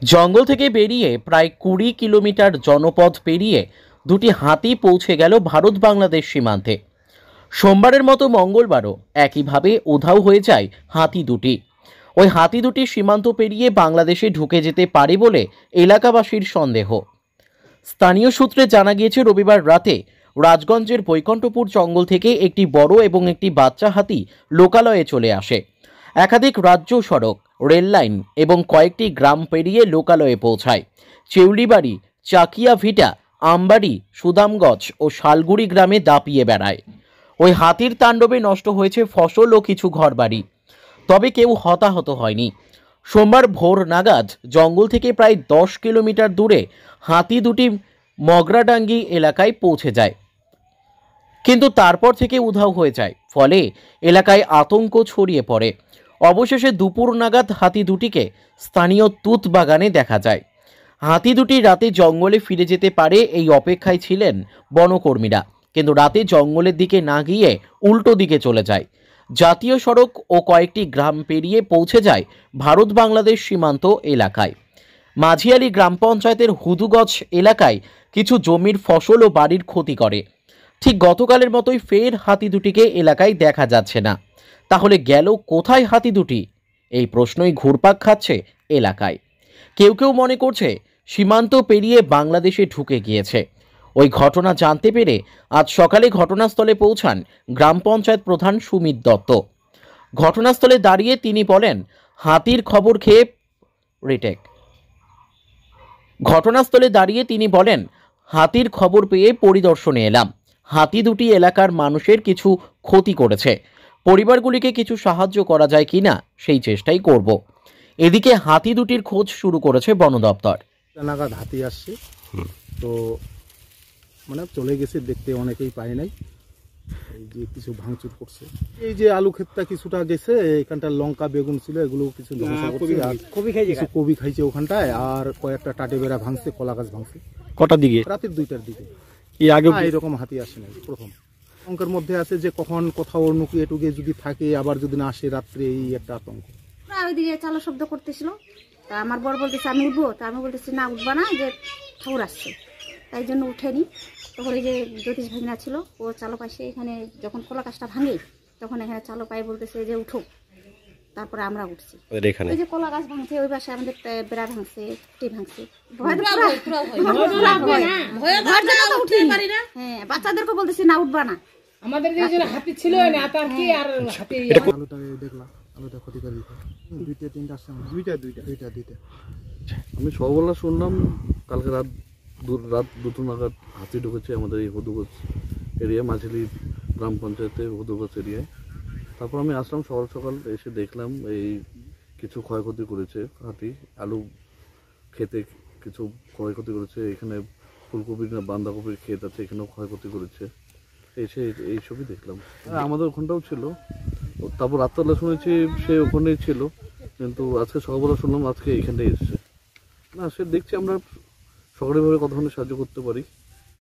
জঙ্গল থেকে বেরিয়ে প্রায় ২০ কিলোমিটার জনপথ পেরিয়ে দুটি হাতি পৌঁছে গেল ভারত বাংলাদেশ সীমান্তে। সোমবারের মতো মঙ্গলবারও একইভাবে উধাও হয়ে যায় হাতি দুটি। ওই হাতি দুটি সীমান্ত পেরিয়ে বাংলাদেশে ঢুকে যেতে পারে বলে এলাকাবাসীর সন্দেহ। স্থানীয় সূত্রে জানা গিয়েছে, রবিবার রাতে রাজগঞ্জের বৈকুণ্ঠপুর জঙ্গল থেকে একটি বড় এবং একটি বাচ্চা হাতি লোকালয়ে চলে আসে। একাধিক রাজ্য সড়ক, রেল লাইন এবং কয়েকটি গ্রাম পেরিয়ে লোকালয়ে পৌঁছায়। চেউলিবাড়ি, চাকিয়া ভিটা, আমবাড়ি, সুদামগঞ্জ ও শালগুড়ি গ্রামে দাপিয়ে বেড়ায়। ওই হাতির তাণ্ডবে নষ্ট হয়েছে ফসল ও কিছু ঘরবাড়ি, তবে কেউ হতাহত হয়নি। সোমবার ভোর নাগাদ জঙ্গল থেকে প্রায় 10 কিলোমিটার দূরে হাতি দুটি মগরাডাঙ্গি এলাকায় পৌঁছে যায়, কিন্তু তারপর থেকে উধাও হয়ে যায়। ফলে এলাকায় আতঙ্ক ছড়িয়ে পড়ে। অবশেষে দুপুর নাগাদ হাতি দুটিকে স্থানীয় তুত বাগানে দেখা যায়। হাতি দুটি রাতে জঙ্গলে ফিরে যেতে পারে এই অপেক্ষায় ছিলেন বনকর্মীরা, কিন্তু রাতে জঙ্গলের দিকে না গিয়ে উল্টো দিকে চলে যায়। জাতীয় সড়ক ও কয়েকটি গ্রাম পেরিয়ে পৌঁছে যায় ভারত বাংলাদেশ সীমান্ত এলাকায়। মাঝিয়ালি গ্রাম পঞ্চায়েতের হুদুগজ এলাকায় কিছু জমির ফসল ও বাড়ির ক্ষতি করে। ঠিক গতকালের মতোই ফের হাতি দুটিকে এলাকায় দেখা যাচ্ছে না। তাহলে গেল কোথায় হাতি দুটি? এই প্রশ্নই ঘুরপাক খাচ্ছে এলাকায়। কেউ কেউ মনে করছে সীমান্ত পেরিয়ে বাংলাদেশে ঢুকে গিয়েছে। ওই ঘটনা জানতে পেরে আজ সকালে ঘটনাস্থলে পৌঁছান গ্রাম পঞ্চায়েত প্রধান সুমিত দত্ত। ঘটনাস্থলে দাঁড়িয়ে তিনি বলেন, হাতির খবর খেয়ে হাতির খবর পেয়ে পরিদর্শনে এলাম। হাতি দুটি এলাকার মানুষের কিছু ক্ষতি করেছে। পরিবারগুলিকে কিছু সাহায্য করা যায় কিনা সেই চেষ্টাই করব। এদিকে হাতি দুটির খোঁজ শুরু করেছে বন দপ্তর। নাগাদ হাতি আসছে, তো মানে চলে গেছে, দেখতে অনেকেই পায় নাই। এই যে কিছু ভাঙচুর করছে, এই যে আলু ক্ষেতটা কিছুটা গেছে, এখানটা লঙ্কা বেগুন ছিল, এগুলো কিছু কবি খাইছে ওখানটায়, আর কয়েকটা টাটে বেড়া ভাঙছে, কলা গাছ ভাঙছে। কটার দিকে? রাতের 2টার দিকে। আগে এরকম হাতি আসে নাই, প্রথম। আতঙ্কের মধ্যে আছে যে কখন কোথাও নুকিয়ে টুকিয়ে যদি থাকে, আবার যদি না আসে রাত্রে, এই একটা আতঙ্ক। ওইদিকে চালো শব্দ করতেছিল, তা আমার বর বলতেছে আমি উঠবো, তা আমি বলতেছি না উঠবা না, যে ঠাকুর আসছে, তাই জন্য উঠেনি। তখন এই যে জ্যোতিষ ভাগিনা ছিল, ও চালো পাশে, এখানে যখন কলা গাছটা ভাঙে তখন এখানে চালো পায়ে বলতেছে যে উঠো, তারপরে আমরা উঠছি। ওই যে কলা গাছ ভাঙছে, ওই পাশে আমাদের বেড়া ভাঙছে, খুঁটি ভাঙছে। হ্যাঁ, বাচ্চাদেরকে বলতেছি না উঠবা না, আমাদের যে হাতি ছিল না তার কি আর হাতি। আলুটা দেখলাম, আলুটা ক্ষতি করে দিতে 2-3টা আসছে, 2টা। আমি সকালবেলা শুনলাম কালকে রাত 2টো নাগাদ হাতি ঢুকেছে আমাদের এই হুদুগজ এরিয়া, মাঝিলি গ্রাম পঞ্চায়েতের হুদুগজ এরিয়ায়। তারপর আমি আসলাম সকাল এসে দেখলাম এই কিছু ক্ষয়ক্ষতি করেছে হাতি। আলু খেতে কিছু ক্ষয়ক্ষতি করেছে, এখানে ফুলকপির না বাঁধাকপির ক্ষেত আছে, এখানেও ক্ষয়ক্ষতি করেছে। এসে এইসবই দেখলাম। আমাদের ওখানটাও ছিল, তারপর রাত্রবেলা শুনেছি সে ওখানেই ছিল, কিন্তু আজকে সকালবেলা শুনলাম আজকে এইখানটাই এসছে। না, সে দেখছি আমরা সরকারিভাবে কতখানি সাহায্য করতে পারি।